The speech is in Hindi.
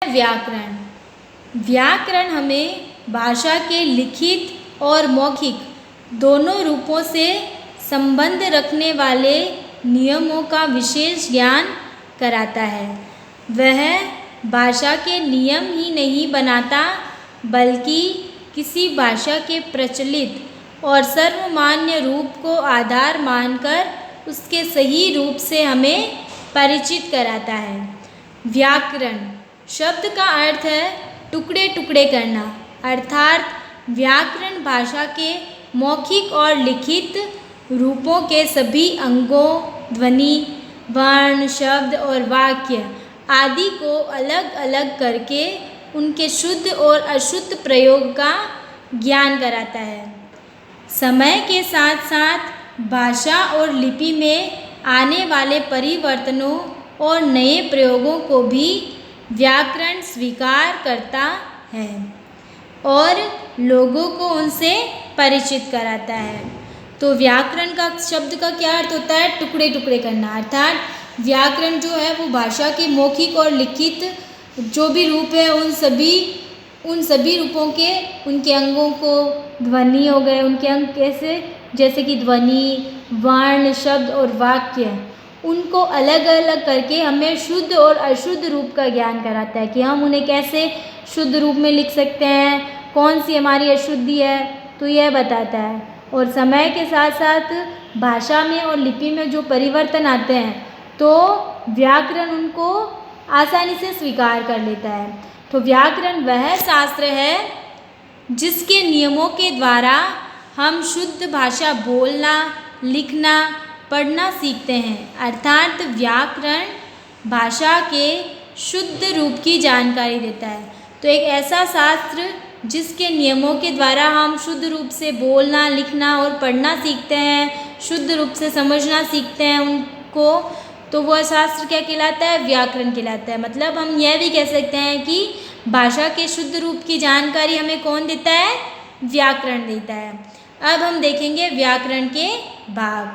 व्याकरण। व्याकरण हमें भाषा के लिखित और मौखिक दोनों रूपों से संबंध रखने वाले नियमों का विशेष ज्ञान कराता है। वह भाषा के नियम ही नहीं बनाता, बल्कि किसी भाषा के प्रचलित और सर्वमान्य रूप को आधार मानकर उसके सही रूप से हमें परिचित कराता है। व्याकरण शब्द का अर्थ है टुकड़े टुकड़े करना, अर्थात व्याकरण भाषा के मौखिक और लिखित रूपों के सभी अंगों, ध्वनि, वर्ण, शब्द और वाक्य आदि को अलग अलग करके उनके शुद्ध और अशुद्ध प्रयोग का ज्ञान कराता है। समय के साथ साथ भाषा और लिपि में आने वाले परिवर्तनों और नए प्रयोगों को भी व्याकरण स्वीकार करता है और लोगों को उनसे परिचित कराता है। तो व्याकरण का शब्द का क्या अर्थ होता है? टुकड़े टुकड़े करना, अर्थात व्याकरण जो है वो भाषा के मौखिक और लिखित जो भी रूप है उन सभी रूपों के उनके अंगों को, ध्वनि हो गए उनके अंग कैसे, जैसे कि ध्वनि, वर्ण, शब्द और वाक्य, उनको अलग अलग करके हमें शुद्ध और अशुद्ध रूप का ज्ञान कराता है कि हम उन्हें कैसे शुद्ध रूप में लिख सकते हैं, कौन सी हमारी अशुद्धि है, तो यह बताता है। और समय के साथ साथ भाषा में और लिपि में जो परिवर्तन आते हैं तो व्याकरण उनको आसानी से स्वीकार कर लेता है। तो व्याकरण वह शास्त्र है जिसके नियमों के द्वारा हम शुद्ध भाषा बोलना, लिखना, पढ़ना सीखते हैं, अर्थात व्याकरण भाषा के शुद्ध रूप की जानकारी देता है। तो एक ऐसा शास्त्र जिसके नियमों के द्वारा हम शुद्ध रूप से बोलना, लिखना और पढ़ना सीखते हैं, शुद्ध रूप से समझना सीखते हैं उनको, तो वह शास्त्र क्या कहलाता है? व्याकरण कहलाता है। मतलब हम यह भी कह सकते हैं कि भाषा के शुद्ध रूप की जानकारी हमें कौन देता है? व्याकरण देता है। अब हम देखेंगे व्याकरण के भाग।